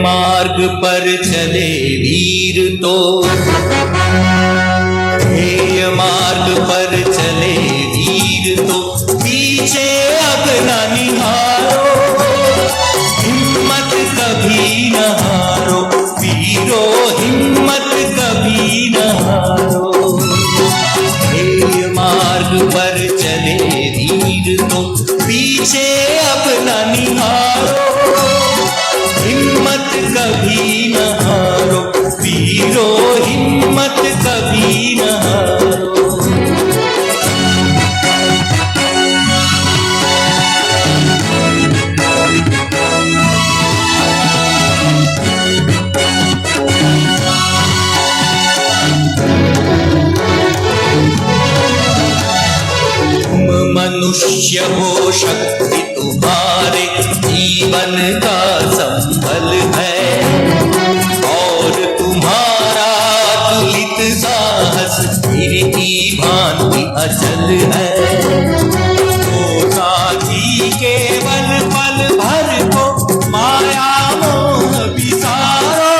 मार्ग पर चले वीर तो, ध्येय मार्ग पर चले वीर तो, पीछे अब न निहारो, हिम्मत कभी न हारो वीरो, हिम्मत कभी न हारो। ध्येय मार्ग पर चले वीर तो, पीछे अब न निहारो, हिम्मत कभी न हारो वीरो, हिम्मत कभी न हारो। तुम मनुष्य हो, शक्ति तुम्हारे जीवन का संबल है, और तुम्हारा तुलित साहस वीर की भांति अचल है। तो साथी केवल पल भर को माया मोह बिसारो,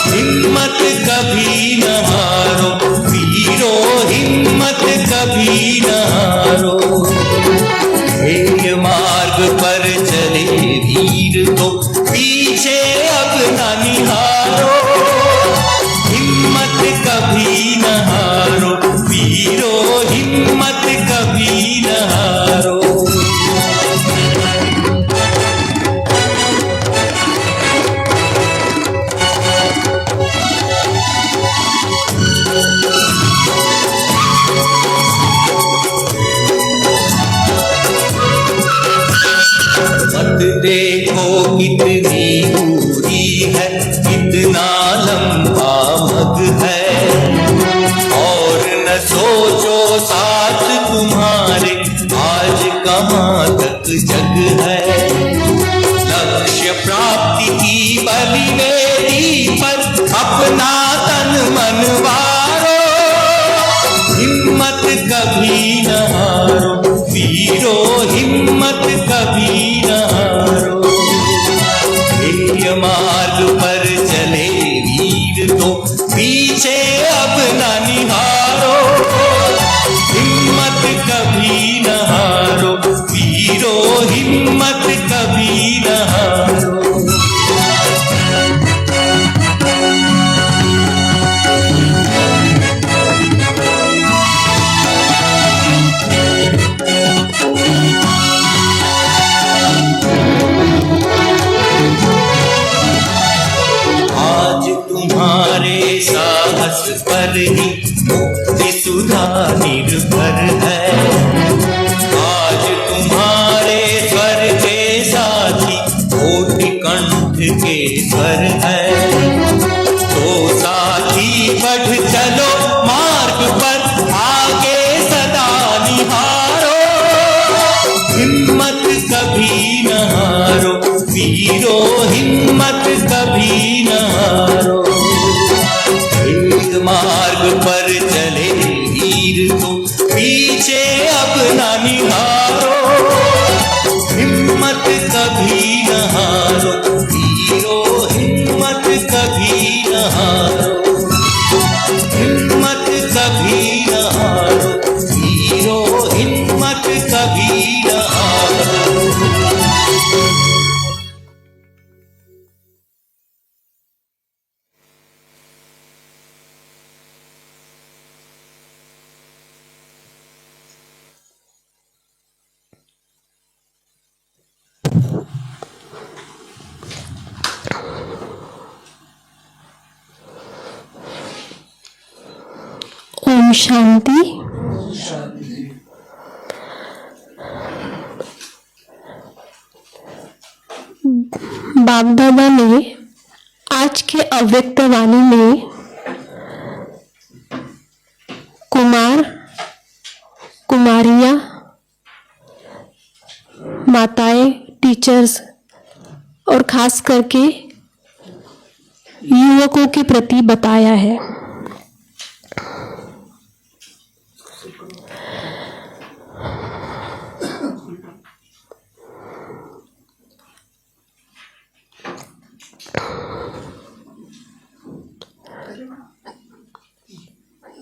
हिम्मत कभी न हारो वीरो, हिम्मत कभी न हारो। ध्येय मार्ग पर चले वीर तो, पीछे अब न निहारो, हिम्मत कभी न हारो वीरो, हिम्मत कभी न हारो। मत देखो कितनी दूरी है, कितना लंबा मग है, और न सोचो साथ तुम्हारे आज कहाँ तक जग है। लक्ष्य प्राप्ति की बलि वेदी पर अपना तन मन वारो, हिम्मत कभी न हारो वीरो, हिम्मत कभी न हारो। ध्येय मार्ग पर चले वीर तो, पीछे अब न निहारो, हिम्मत कभी न हारो वीरो, हिम्मत कभी न हारो। आज तुम्हारे साहस पर ही मुक्ति सुधा निर्भर है, आज तुम्हारे स्वर के साथी कोटि कंठ के स्वर है। तो साथी बढ़ चलो मार्ग पर, आगे सदा निहारो, हिम्मत कभी न हारो वीरो, हिम्मत कभी न हारो। ध्येय मार्ग पर चले वीर तो, पीछे अब न निहारो, हिम्मत कभी न हारो वीरो, हिम्मत कभी न हारो। हिम्मत कभी न हारो वीरो, हिम्मत कभी न हारो। ओम शांति। बाप दादा ने आज आज के अव्यक्त वाणी में कुमार, कुमारियां, माताएं, टीचर्स और खास करके युवकों के प्रति बताया है।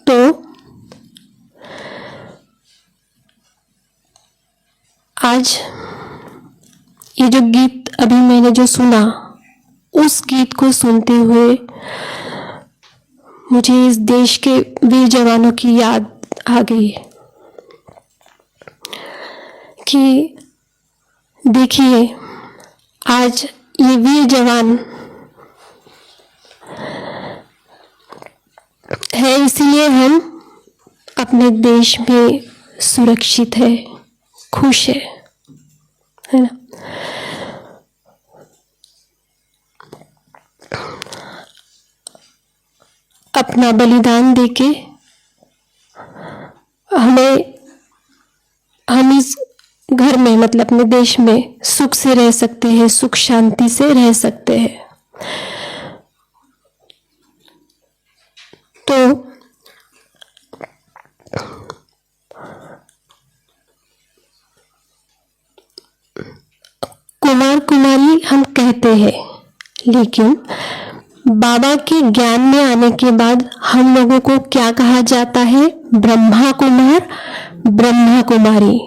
तो आज ये जो गीत अभी मैंने जो सुना, उस गीत को सुनते हुए मुझे इस देश के वीर जवानों की याद आ गई कि देखिए, आज ये वीर जवान है, इसलिए हम अपने देश में सुरक्षित है, खुश है ना। अपना बलिदान देके हम इस घर में, मतलब अपने देश में सुख से रह सकते हैं, सुख शांति से रह सकते हैं। तो कुमार कुमारी हम कहते हैं, लेकिन बाबा के ज्ञान में आने के बाद हम लोगों को क्या कहा जाता है? ब्रह्मा कुमार, ब्रह्मा कुमारी।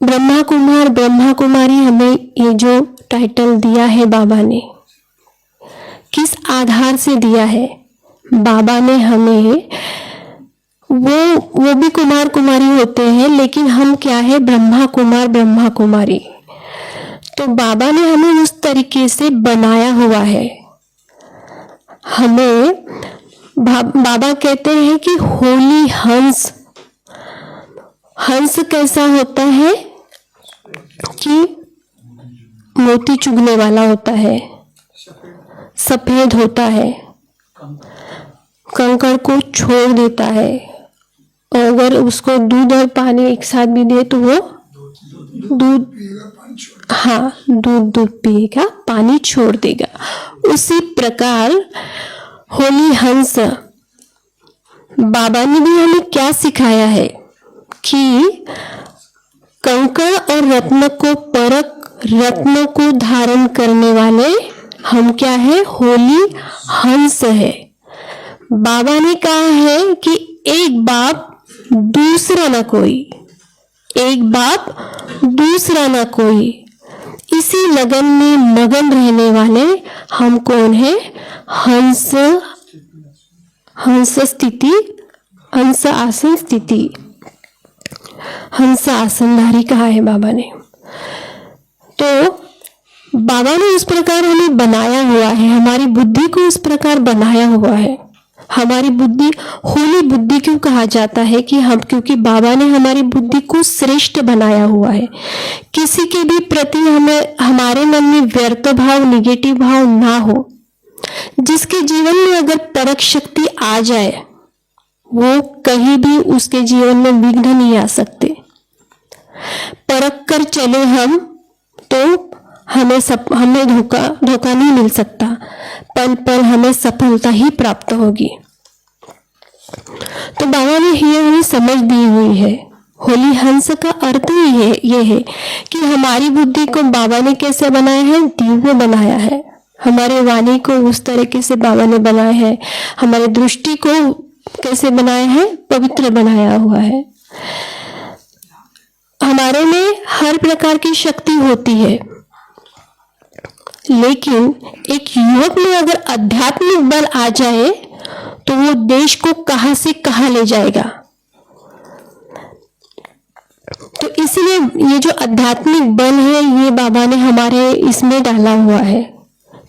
ब्रह्मा कुमार, ब्रह्मा कुमारी हमें ये जो टाइटल दिया है बाबा ने, किस आधार से दिया है? बाबा ने हमें, वो भी कुमार कुमारी होते हैं, लेकिन हम क्या है? ब्रह्मा कुमार, ब्रह्मा कुमारी। तो बाबा ने हमें उस तरीके से बनाया हुआ है। हमें बाबा कहते हैं कि होली हंस। हंस कैसा होता है कि मोती चुगने वाला होता है, सफेद होता है, कंकड़ को छोड़ देता है, और अगर उसको दूध और पानी एक साथ भी दे तो वो दूध पिएगा, पानी छोड़ देगा। उसी प्रकार होली हंस, बाबा ने भी हमें क्या सिखाया है कि कंकड़ और रत्न को परख, रत्न को धारण करने वाले हम क्या है? होली हंस है। बाबा ने कहा है कि एक बाप दूसरा ना कोई, एक बाप दूसरा ना कोई। इसी लगन में मगन रहने वाले हम कौन है? हंस, हंस स्थिति, हंस आसन स्थिति, हंस आसनधारी कहा है बाबा ने। तो बाबा ने इस प्रकार हमें बनाया हुआ है, हमारी बुद्धि को इस प्रकार बनाया हुआ है। हमारी बुद्धि होली बुद्धि क्यों कहा जाता है? कि हम, क्योंकि बाबा ने हमारी बुद्धि को श्रेष्ठ बनाया हुआ है। किसी के भी प्रति हमें, हमारे मन में व्यर्थ भाव, निगेटिव भाव ना हो। जिसके जीवन में अगर परख शक्ति आ जाए, वो कहीं भी उसके जीवन में विघ्न नहीं आ सकते। परख कर चले हम तो हमें धोखा नहीं मिल सकता, पल पल हमें सफलता ही प्राप्त होगी। तो बाबा ने ये हमें समझ दी हुई है। होली हंस का अर्थ ही है, ये है कि हमारी बुद्धि को बाबा ने कैसे बनाया है? दिव्य बनाया है। हमारे वाणी को उस तरीके से बाबा ने बनाया है। हमारी दृष्टि को कैसे बनाया है? पवित्र बनाया हुआ है। हमारे में हर प्रकार की शक्ति होती है, लेकिन एक युवक में अगर आध्यात्मिक बल आ जाए तो वो देश को कहां से कहां ले जाएगा। तो इसलिए ये जो आध्यात्मिक बल है, ये बाबा ने हमारे इसमें डाला हुआ है।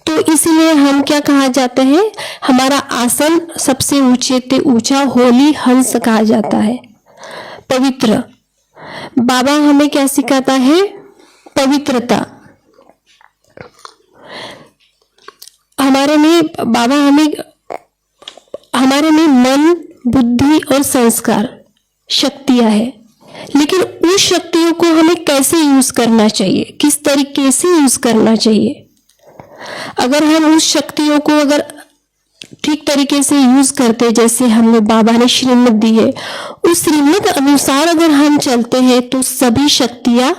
तो इसलिए हम क्या कहा जाते हैं? हमारा आसन सबसे ऊंचे से ऊंचा होली हंस कहा जाता है, पवित्र। बाबा हमें क्या सिखाता है? पवित्रता। हमारे में बाबा हमारे में मन, बुद्धि और संस्कार शक्तियां है, लेकिन उस शक्तियों को हमें कैसे यूज करना चाहिए, किस तरीके से यूज करना चाहिए। अगर हम उस शक्तियों को अगर ठीक तरीके से यूज करते, जैसे हमें बाबा ने श्रीमत दी है, उस श्रीमत अनुसार अगर हम चलते हैं तो सभी शक्तियां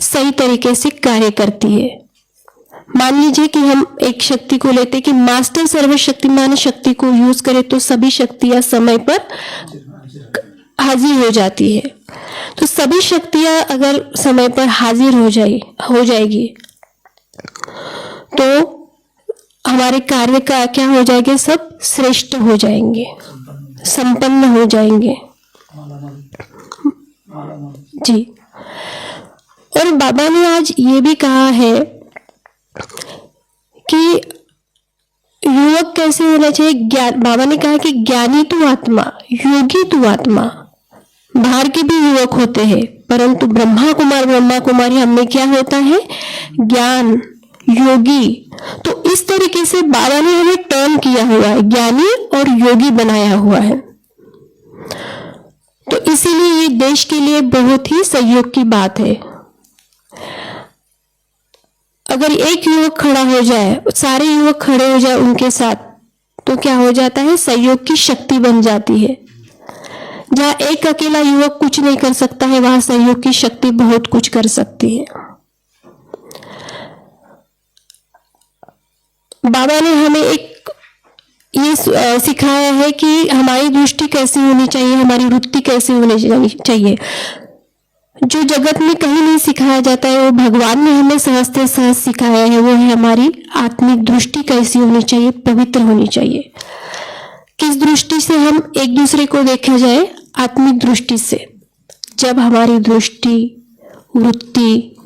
सही तरीके से कार्य करती है। मान लीजिए कि हम एक शक्ति को लेते कि मास्टर सर्वशक्तिमान शक्ति को यूज करें तो सभी शक्तियां समय पर हाजिर हो जाती है। तो सभी शक्तियां अगर समय पर हाजिर हो जाएगी तो हमारे कार्य का क्या हो जाएगा, सब श्रेष्ठ हो जाएंगे, संपन्न हो जाएंगे जी। और बाबा ने आज ये भी कहा है कि युवक कैसे होना चाहिए। बाबा ने कहा कि ज्ञानी तू आत्मा, योगी तू आत्मा। बाहर के भी युवक होते हैं, परंतु ब्रह्मा कुमारी हमें क्या होता है, ज्ञान, योगी। तो इस तरीके से बाबा ने हमें टर्न किया हुआ है, ज्ञानी और योगी बनाया हुआ है। तो इसीलिए ये देश के लिए बहुत ही सहयोग की बात है। अगर एक युवक खड़ा हो जाए, सारे युवक खड़े हो जाए उनके साथ, तो क्या हो जाता है, सहयोग की शक्ति बन जाती है। जहां एक अकेला युवक कुछ नहीं कर सकता है, वहां सहयोग की शक्ति बहुत कुछ कर सकती है। बाबा ने हमें एक ये सिखाया है कि हमारी दृष्टि कैसी होनी चाहिए, हमारी वृत्ति कैसी होनी चाहिए। जो जगत में कहीं नहीं सिखाया जाता है वो भगवान ने हमें सहज सहज सिखाया है। वो है हमारी आत्मिक दृष्टि कैसी होनी चाहिए, पवित्र होनी चाहिए। किस दृष्टि से हम एक दूसरे को देखा जाए, आत्मिक दृष्टि से। जब हमारी दृष्टि, वृत्ति,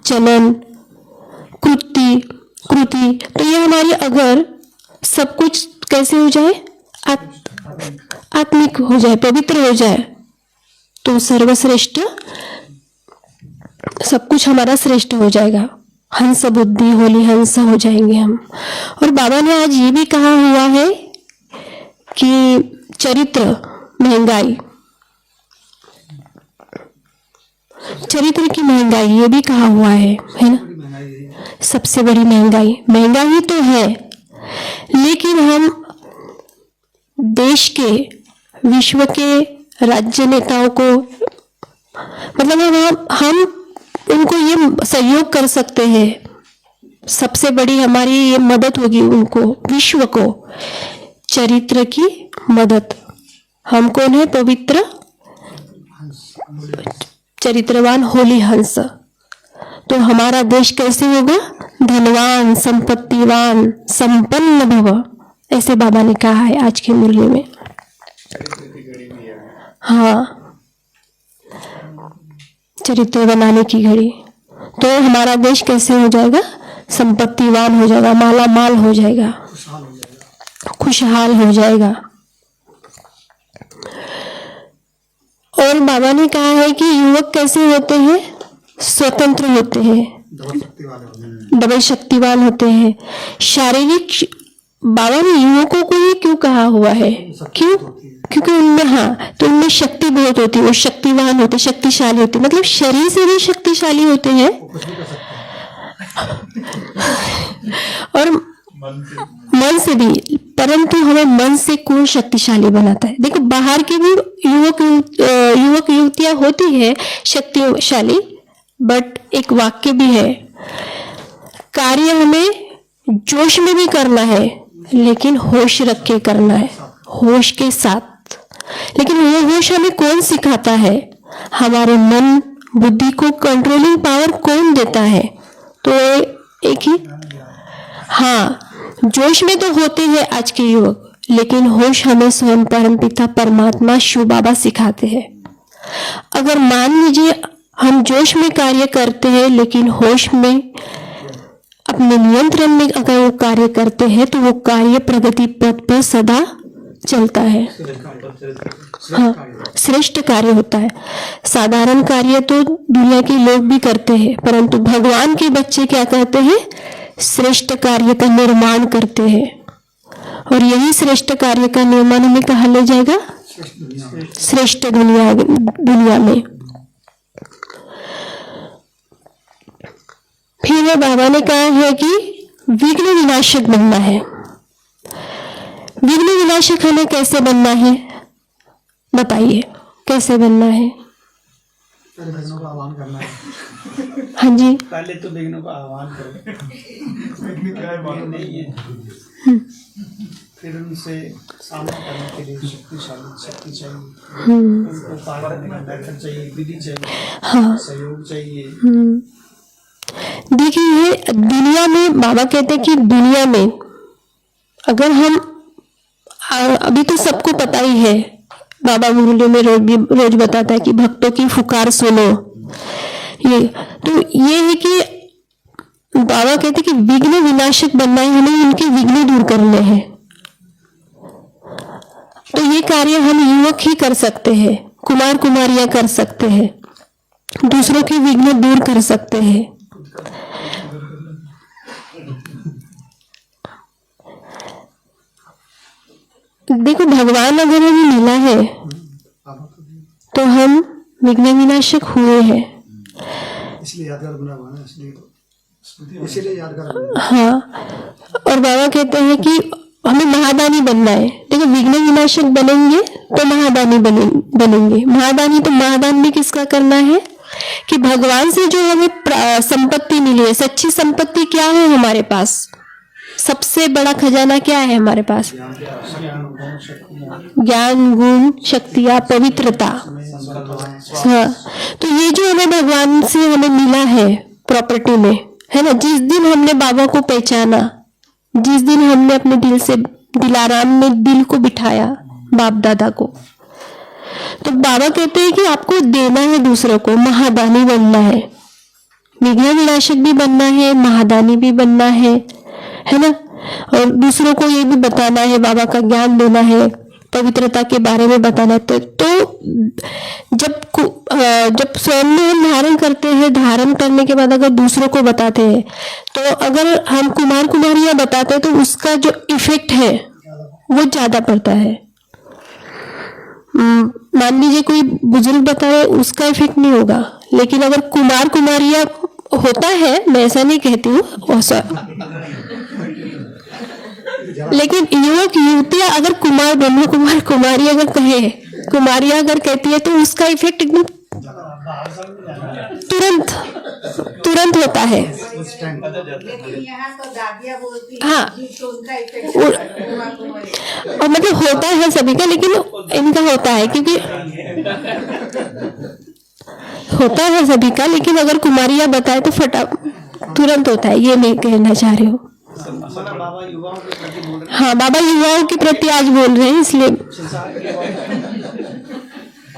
चलन, कृति, तो ये हमारी अगर सब कुछ कैसे हो जाए, आत्मिक हो जाए, पवित्र हो जाए, तो सर्वश्रेष्ठ सब कुछ हमारा श्रेष्ठ हो जाएगा। हंस बुद्धि होली हंस हो जाएंगे हम। और बाबा ने आज ये भी कहा हुआ है कि चरित्र महंगाई, चरित्र की महंगाई, ये भी कहा हुआ है ना। सबसे बड़ी महंगाई तो है, लेकिन हम देश के, विश्व के राज्य नेताओं को, मतलब हम उनको ये सहयोग कर सकते हैं। सबसे बड़ी हमारी ये मदद होगी उनको, विश्व को, चरित्र की मदद। हम कौन है, पवित्र चरित्रवान होली हंस। तो हमारा देश कैसे होगा, धनवान, संपत्तिवान, संपन्न भव, ऐसे बाबा ने कहा है आज की मुरली में। हाँ, चरित्र बनाने की घड़ी। तो हमारा देश कैसे हो जाएगा, संपत्तिवान हो जाएगा, माला माल हो जाएगा, खुशहाल हो जाएगा। और बाबा ने कहा है कि युवक कैसे होते हैं, स्वतंत्र होते हैं, डबल शक्तिवान होते हैं। शारीरिक, बाबा ने युवकों को ये क्यों कहा हुआ है, क्यों, क्योंकि उनमें, हाँ, तो उनमें शक्ति बहुत होती है, वो शक्तिवान होते, शक्तिशाली होते, मतलब शरीर से भी शक्तिशाली होते हैं और मन से भी। परंतु हमें मन से कौन शक्तिशाली बनाता है। देखो, बाहर के भी युवक युवतियां होती है शक्तिशाली, बट एक वाक्य भी है, कार्य हमें जोश में भी करना है, लेकिन होश रख के करना है, होश के साथ। लेकिन वो होश हमें कौन सिखाता है, हमारे मन बुद्धि को कंट्रोलिंग पावर कौन देता है, तो एक ही, हाँ, जोश में तो होते हैं आज के युवक, लेकिन होश हमें स्वयं परमपिता परमात्मा शिव बाबा सिखाते हैं। अगर मान लीजिए हम जोश में कार्य करते हैं, लेकिन होश में अपने नियंत्रण में अगर वो कार्य करते हैं, तो वो कार्य प्रगति पथ पर सदा चलता है। हाँ, श्रेष्ठ कार्य होता है। साधारण कार्य तो दुनिया के लोग भी करते हैं, परंतु भगवान के बच्चे क्या करते हैं, श्रेष्ठ कार्य का निर्माण करते हैं, और यही श्रेष्ठ कार्य का निर्माण हमें कहाँ ले जाएगा? श्रेष्ठ दुनिया में। फिर बाबा ने कहा है कि विघ्न विनाशक बनना है। विघ्न विनाशक हमें कैसे बनना है, बताइए कैसे बनना है? पहले विघ्नों का आह्वान करना है। हाँ जी, पहले तो विघ्नों का आह्वान करो, विघ्न क्या है मालूम नहीं है, फिर उनसे सामना करने के लिए शक्ति चाहिए, उनको पार करने का मेथड चाहिए, विधि चाहिए, हाँ, सहयोग चाहिए। देखिए ये दुनिया में बाबा कहते हैं कि दुनिया में अगर हम अभी तो सबको पता ही है, बाबा मुरली में रोज बताता है कि भक्तों की पुकार सुनो। ये तो ये है कि बाबा कहते हैं कि विघ्न विनाशक बनना है, हमें उनके विघ्न दूर करने हैं। तो ये कार्य हम युवक ही कर सकते हैं, कुमार कुमारियां कर सकते हैं, दूसरों के विघ्न दूर कर सकते हैं। देखो भगवान अगर हमें मिला है तो हम विघ्न विनाशक हुए हैं, इसलिए यादगार बना हुआ है, इसीलिए यादगार बना। हाँ, और बाबा कहते हैं कि हमें महादानी बनना है। देखो विघ्न विनाशक बनेंगे तो महादानी बनेंगे। महादानी तो महादान भी किसका करना है कि भगवान से जो हमें संपत्ति मिली है, सच्ची संपत्ति क्या है हमारे पास? सबसे बड़ा खजाना क्या है हमारे पास? ज्ञान, गुण, शक्तियाँ, पवित्रता। हाँ, तो ये जो हमें भगवान से हमें मिला है प्रॉपर्टी में, है ना। जिस दिन हमने बाबा को पहचाना, जिस दिन हमने अपने दिल से दिलाराम में दिल को बिठाया बाप दादा को, तो बाबा कहते हैं कि आपको देना है दूसरों को, महादानी बनना है। विघ्न विनाशक भी बनना है, महादानी भी बनना है ना। और दूसरों को ये भी बताना है, बाबा का ज्ञान देना है, पवित्रता के बारे में बताना है। तो जब स्वयं में हम धारण करते हैं, धारण करने के बाद अगर दूसरों को बताते हैं, तो अगर हम कुमार कुमारियां बताते हैं तो उसका जो इफेक्ट है वो ज्यादा पड़ता है। मान लीजिए कोई बुजुर्ग बताए, उसका इफेक्ट नहीं होगा, लेकिन अगर कुमार कुमारियां होता है, मैं ऐसा नहीं कहती हूँ, लेकिन युवक युवतियां अगर कुमार ब्रह्म कुमार कुमारी अगर कहे, कुमारियां अगर कहती है, तो उसका इफेक्ट एकदम तुरंत होता है। लेकिन यहाँ तो दादियाँ बोलती हाँ, तो उनका इफेक्ट और मतलब होता है सभी का, लेकिन इनका होता है क्योंकि होता है सभी का, लेकिन अगर कुमारियां बताए तो तुरंत होता है। ये मैं कहना चाह रही हूँ। बाबा युवाओं के प्रति बोल रहे हाँ, बाबा युवाओं के प्रति आज बोल रहे हैं, इसलिए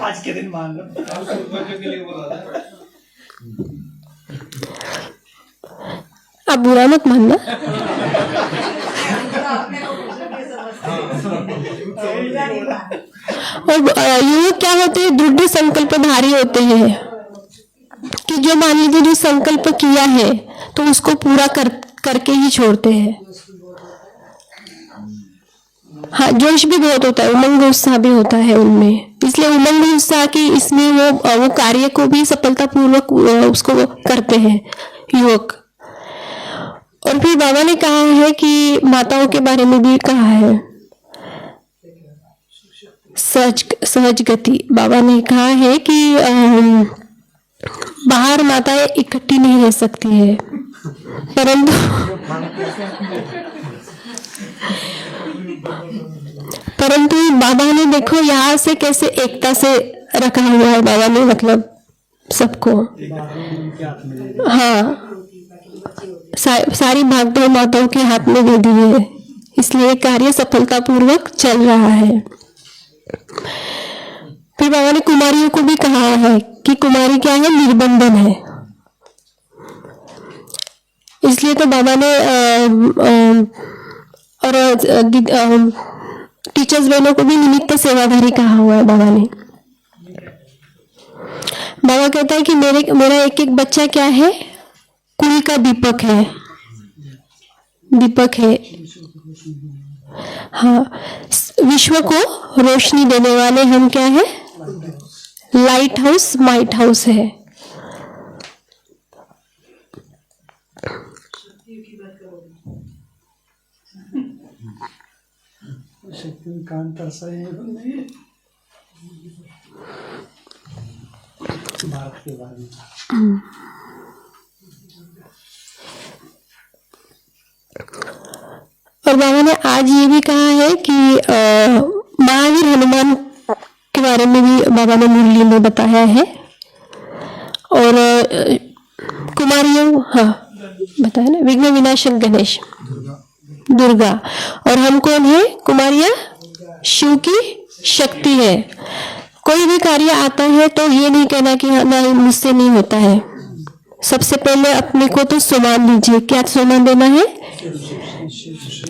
आज के दिन मान लो के लिए बोला था। आप बुरा मत मानना। और युवक क्या होते हैं? दृढ़ संकल्पधारी होते हैं कि जो मान लीजिए जो संकल्प किया है तो उसको पूरा करके ही छोड़ते हैं। हाँ, जोश भी बहुत होता है, उमंग उत्साह भी होता है उनमें, इसलिए उमंग उत्साह की इसमें वो कार्य को भी सफलतापूर्वक उसको करते हैं युवक। और फिर बाबा ने कहा है कि माताओं के बारे में भी कहा है, सहज गति। बाबा ने कहा है कि बाहर माताएं इकट्ठी नहीं रह सकती है, परंतु बाबा ने देखो यहाँ से कैसे एकता से रखा हुआ है बाबा ने, मतलब सबको। हाँ, सारी भागदौड़ माताओं के हाथ में दे दी है, इसलिए कार्य सफलतापूर्वक चल रहा है। फिर बाबा ने कुमारियों को भी कहा है कि कुमारी क्या है? निर्बंधन है। इसलिए तो बाबा ने और टीचर्स बहनों को भी निमित्त सेवाधारी कहा हुआ है बाबा ने। बाबा कहता है कि मेरा एक एक बच्चा क्या है? कुल का दीपक है, दीपक है। हाँ, विश्व को रोशनी देने वाले हम क्या है? लाइट हाउस, माइट हाउस है। शक्तिकांत ऐसा ही नहीं भारत के बारे में। और बाबा ने आज ये भी कहा है कि महावीर हनुमान के बारे में भी बाबा ने मुरली में बताया है। और कुमारियों, हाँ बताया ना, विघ्न विनाशक गणेश, दुर्गा। और हम कौन है? कुमारियाँ शिव की शक्ति है। कोई भी कार्य आता है तो ये नहीं कहना कि हाँ नहीं मुझसे नहीं होता है। सबसे पहले अपने को तो सुमान लीजिए। क्या सुमान देना है?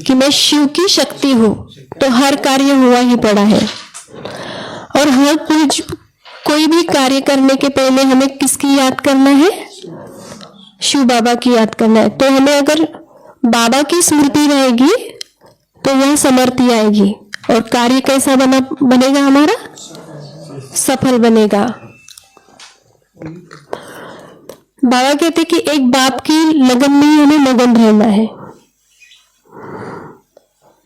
कि मैं शिव की शक्ति हूँ, तो हर कार्य हुआ ही पड़ा है। और हर कोई भी कार्य करने के पहले हमें किसकी याद करना है? शिव बाबा की याद करना है। तो हमें अगर बाबा की स्मृति रहेगी तो वह समर्थी आएगी और कार्य कैसा बनेगा? हमारा सफल बनेगा। बाबा कहते कि एक बाप की लगन में ही हमें मगन रहना है।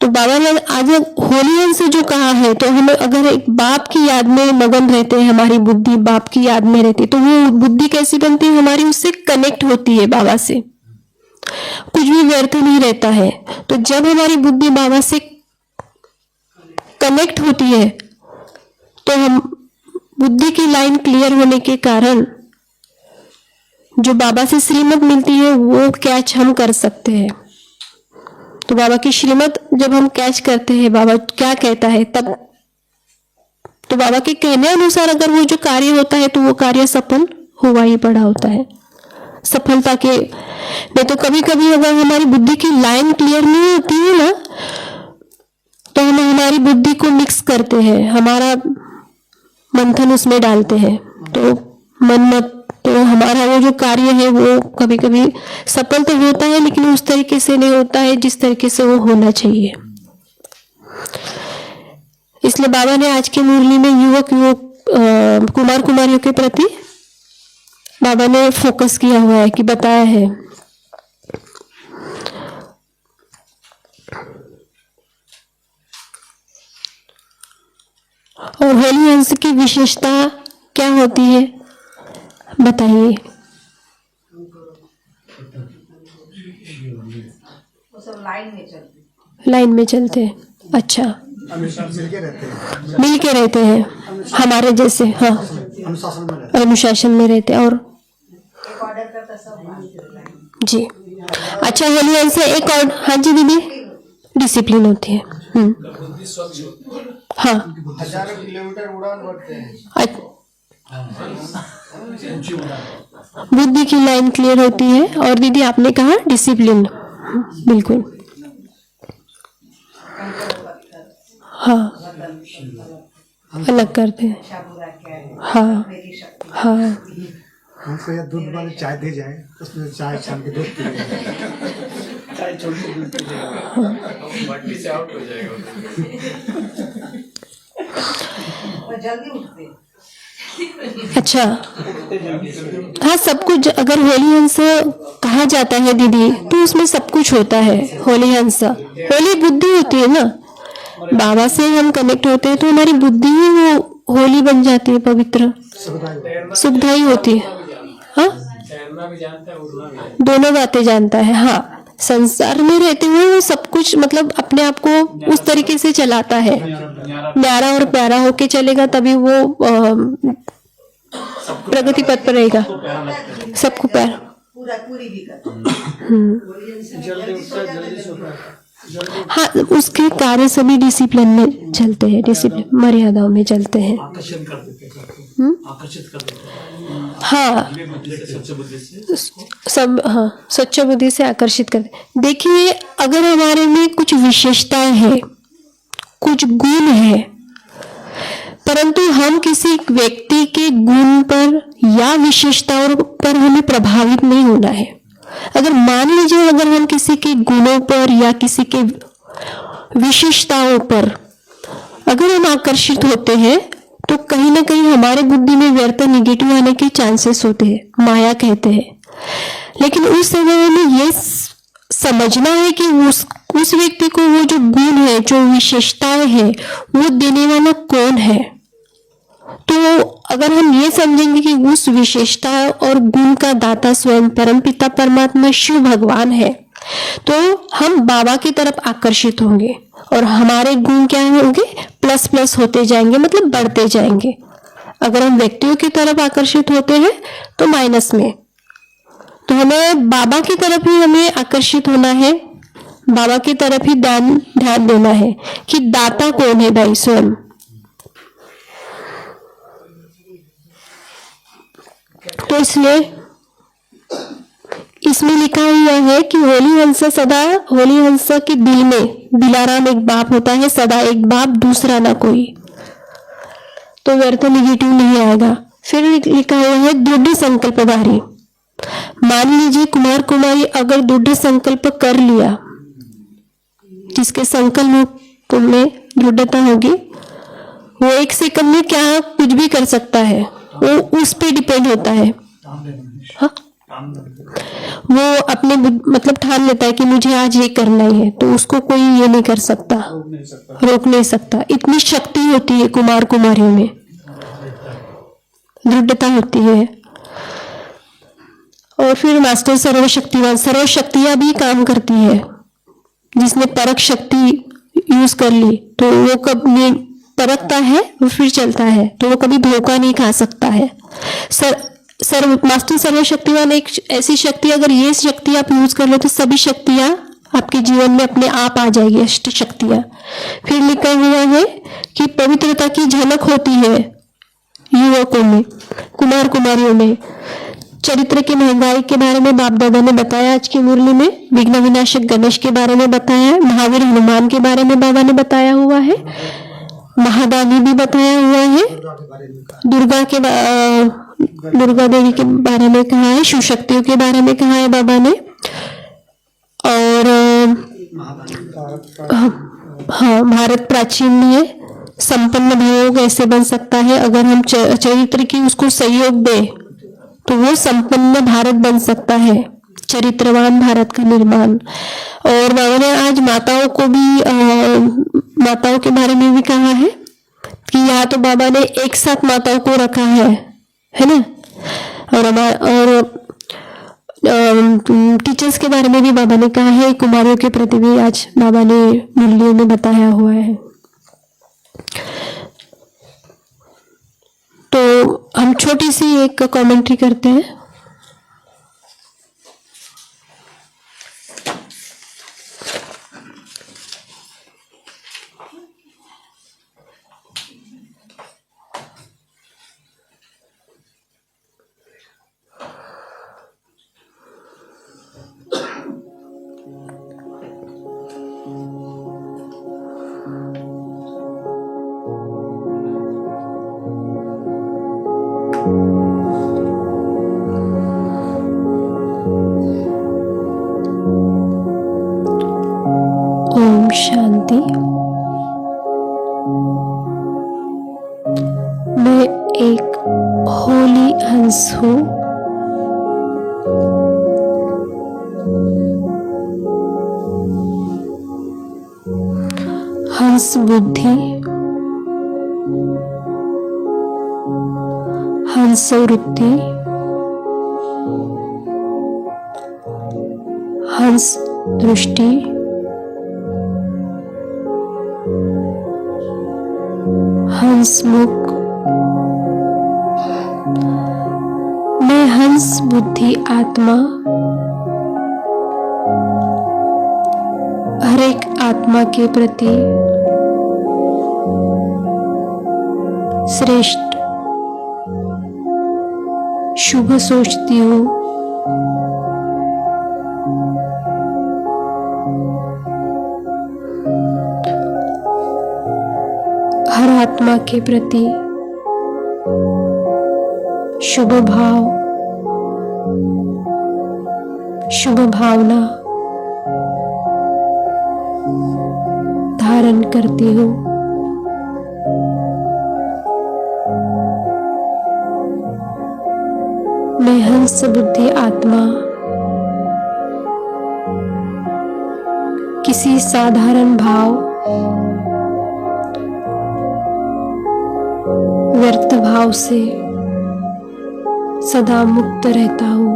तो बाबा ने आज होली से जो कहा है, तो हमें अगर एक बाप की याद में मगन रहते हैं, हमारी बुद्धि बाप की याद में रहती है, तो वो बुद्धि कैसी बनती है? हमारी उससे कनेक्ट होती है, बाबा से। कुछ भी व्यर्थ नहीं रहता है। तो जब हमारी बुद्धि बाबा से कनेक्ट होती है तो हम बुद्धि की लाइन क्लियर होने के कारण जो बाबा से श्रीमत मिलती है वो कैच हम कर सकते हैं। तो बाबा की श्रीमत जब हम कैच करते हैं, बाबा क्या कहता है, तब तो बाबा के कहने अनुसार अगर वो जो कार्य होता है तो वो कार्य सफल हुआ ही पड़ा होता है। सफलता के नहीं तो कभी कभी अगर हमारी बुद्धि की लाइन क्लियर नहीं होती है ना, तो हम हमारी बुद्धि को मिक्स करते हैं, हमारा मंथन उसमें डालते हैं, तो मन तो हमारा वो जो कार्य है वो कभी कभी सफल तो होता है लेकिन उस तरीके से नहीं होता है जिस तरीके से वो होना चाहिए। इसलिए बाबा ने आज की मुरली में युवक कुमार कुमारियों के प्रति बाबा ने फोकस किया हुआ है कि बताया है। और होली हंस की विशेषता क्या होती है बताइए? वो सब लाइन में चलते, लाइन में चलते हैं। अच्छा, मिल के रहते हैं हमारे जैसे। हाँ, अनुशासन में रहते हैं। और एक ऑर्डर करता सब लाइन। जी अच्छा, होली हंस से एक और, हाँ जी दीदी, डिसिप्लिन होती है। हाँ, हजारों किलोमीटर उड़ान भरते हैं। बुद्धि की लाइन क्लियर होती है। और दीदी आपने कहा डिसिप्लिन, बिल्कुल। हाँ, अलग करते हैं। हाँ हाँ, हमको यह दूध वाली चाय दे जाए, उसमें चाय छान के दूध पी लेंगे। चाय छोड़ के दूध पी लेंगे, मट्टी से आउट हो जाएगा। वो जल्दी उठते। अच्छा, हाँ, सब कुछ अगर होली हंस कहा जाता है दीदी तो उसमें सब कुछ होता है। होली हंस, होली बुद्धि होती है ना, बाबा से हम कनेक्ट होते हैं तो हमारी बुद्धि ही वो होली बन जाती है, पवित्र सुखदायी होती है। हाँ, दोनों बातें जानता है। हाँ, संसार में रहते हुए वो सब कुछ मतलब अपने आप को उस तरीके से चलाता है, न्यारा और प्यारा होके चलेगा, तभी वो प्रगति पथ पर रहेगा। सबको प्यार पूरी भी करते। जल्दी उठता है, जल्दी सोता है। हाँ, उसके कार्य सभी डिसिप्लिन में चलते हैं, डिसिप्लिन मर्यादाओं में चलते हैं। आकर्षण कर देते हैं, आकर्षित कर देते हैं। हाँ, सब, हाँ, स्वच्छ बुद्धि से आकर्षित करते। देखिए, अगर हमारे में कुछ विशेषताएं हैं, कुछ गुण है, परंतु हम किसी व्यक्ति के गुण पर या विशेषताओं पर हमें प्रभावित नहीं होना है। अगर मान लीजिए अगर हम किसी के गुणों पर या किसी के विशेषताओं पर अगर हम आकर्षित होते हैं तो कहीं ना कहीं हमारे बुद्धि में व्यर्थ निगेटिव आने के चांसेस होते हैं, माया कहते हैं। लेकिन उस समय हमें ये समझना है कि उस व्यक्ति को वो जो गुण है, जो विशेषताएं है, वो देने वाला कौन है। तो अगर हम ये समझेंगे कि उस विशेषता और गुण का दाता स्वयं परमपिता परमात्मा शिव भगवान है, तो हम बाबा की तरफ आकर्षित होंगे और हमारे गुण क्या होंगे, प्लस प्लस होते जाएंगे, मतलब बढ़ते जाएंगे। अगर हम व्यक्तियों की तरफ आकर्षित होते हैं तो माइनस में। तो हमें बाबा की तरफ ही हमें आकर्षित होना है, बाबा की तरफ ही ध्यान देना है कि दाता कौन है भाई स्वयं। तो इसलिए इसमें लिखा हुआ है कि होली हंस के दिल में दिलाराम एक बाप होता है, सदा एक बाप दूसरा ना कोई। तो व्यर्थ निगेटिव नहीं आएगा। फिर लिखा हुआ है दृढ़ संकल्पधारी। मान लीजिए कुमार कुमारी अगर दृढ़ संकल्प कर लिया, जिसके संकल्प में दृढ़ता होगी, वो एक सेकंड में क्या कुछ भी कर सकता है, वो उस पे डिपेंड होता है। हाँ? वो अपने मतलब ठान लेता है कि मुझे आज ये करना ही है, तो उसको कोई ये नहीं कर सकता, रोक नहीं सकता। इतनी शक्ति होती है कुमार कुमारियों में, दृढ़ता होती है। और फिर मास्टर सर्वशक्तिवान, सर्वशक्तियां भी काम करती है। जिसने परख शक्ति यूज कर ली तो वो कब परखता है, वो फिर चलता है, तो वो कभी धोखा नहीं खा सकता है। मास्टर सर्वशक्तिवान एक ऐसी शक्ति, अगर ये शक्ति आप यूज कर लो तो सभी शक्तियां आपके जीवन में अपने आप आ जाएगी, अष्ट शक्तियां। फिर लिखा हुआ है कि पवित्रता की झलक होती है युवकों में, कुमार कुमारियों में। चरित्र की महंगाई के बारे में बाप दादा ने बताया आज की मुरली में। विघ्न विनाशक गणेश के बारे में बताया है। महावीर हनुमान के बारे में बाबा ने बताया हुआ है। महादानी भी बताया हुआ है। दुर्गा देवी के बारे में कहा है। शिव शक्तियों के बारे में कहा है बाबा ने। और हाँ, भारत प्राचीन है, संपन्न भोग ऐसे बन सकता है। अगर हम चरित्र की उसको सहयोग दें तो वो संपन्न भारत बन सकता है, चरित्रवान भारत का निर्माण। और बाबा ने आज माताओं को भी माताओं के बारे में भी कहा है कि यहाँ तो बाबा ने एक साथ माताओं को रखा है ना। और टीचर्स के बारे में भी बाबा ने कहा है, कुमारियों के प्रति भी आज बाबा ने मुरलियों में बताया हुआ है। तो हम छोटी सी एक कमेंट्री करते हैं। ओम शांति। मैं एक होली हंस हूँ। हंस बुद्धि, हंस वृत्ति, हंस दृष्टि, हंस मुख। मैं हंस बुद्धि आत्मा हर एक आत्मा के प्रति श्रेष्ठ शुभ सोचती हूँ। हर आत्मा के प्रति शुभ भाव शुभ भावना धारण करती हूँ। मैं हंस बुद्धि आत्मा किसी साधारण भाव, व्यर्थ भाव से सदा मुक्त रहता हूँ।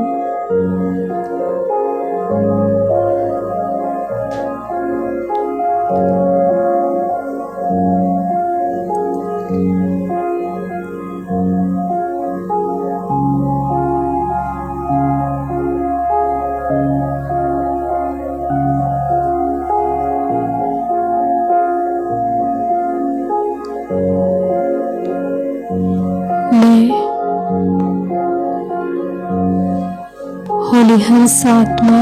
होली हंस आत्मा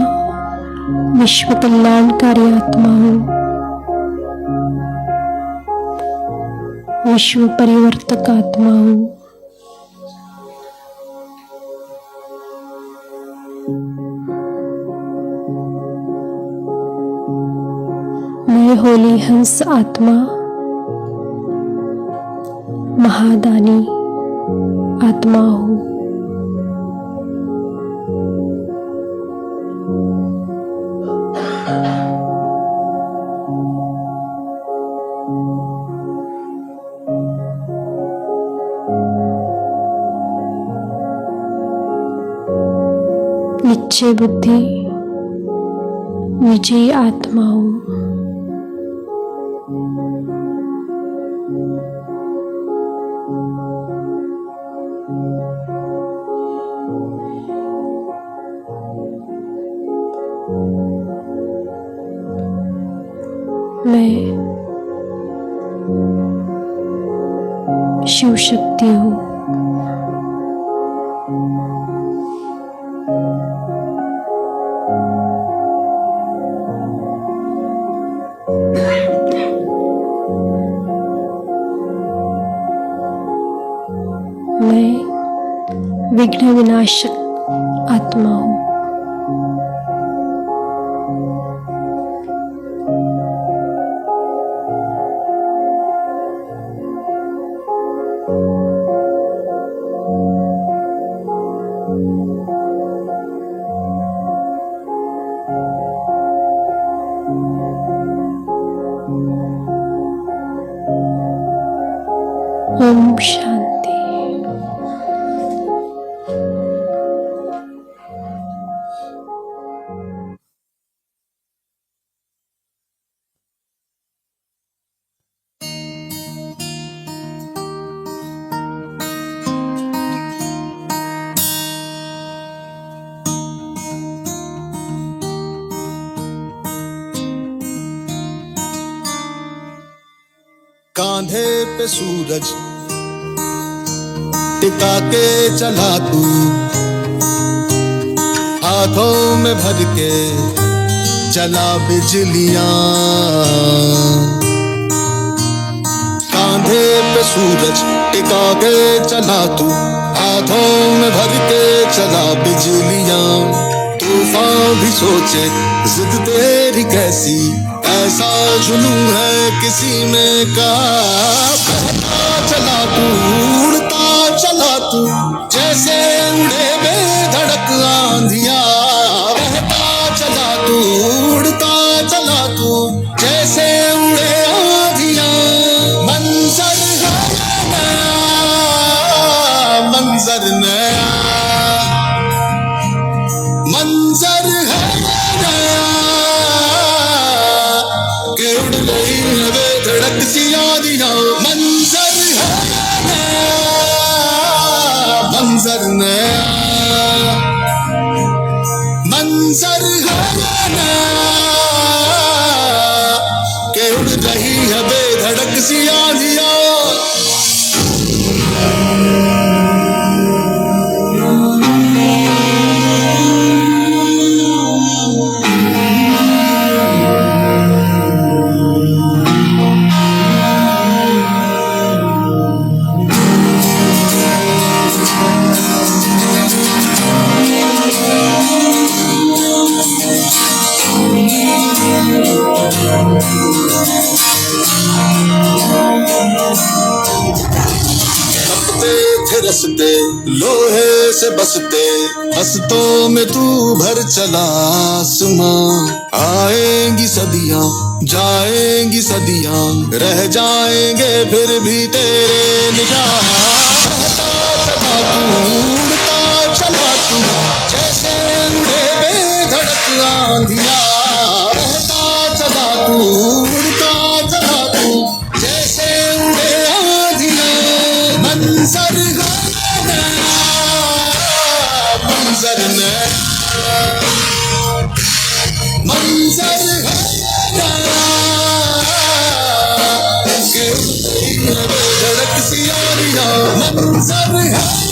विश्व कल्याणकारी आत्मा हूँ, विश्व परिवर्तक आत्मा हूँ। मैं होली हंस आत्मा महादानी आत्मा हूँ। निश्चय बुद्धि विजयी आत्मा हूँ। मैं शिव शक्ति हूँ। मैं विघ्न विनाशक आत्मा हूँ। ओम शांति। कांधे पे सूरज टिका के चला तू, हाथों में भर के चला बिजलियां। कांधे पे सूरज टिका के चला तू, हाथों में भर के चला बिजलियां। तूफान भी सोचे जिद तेरी कैसी, ऐसा जुनून है किसी में का। बहता चला तू, उड़ता चला तू, जैसे उड़े बेधड़क आंधियां। बहता चला तू, उड़ता चला तू, जैसे उड़े आंधियां। मंजर है नया, मंजर नया, मंजर है नया, के उड़ गई है बेधड़क सी आंधियां। मंजर है नया, मंजर नया, मंजर है नया, के उड़ रही है बेधड़क सी आंधियां। लोहे से बसते हस्तों में तू भर चला आसमां। आएंगी सदियां जाएंगी सदियां, रह जाएंगे फिर भी तेरे निशान। रहता चला तू, उड़ता चला तू, जैसे उड़े बेधड़क आंधियां। रहता चला तू, उड़ता चला तू, जैसे उड़े आंधियां। मंजर मंजर मंजर धड़क सी आरियां। मंजर है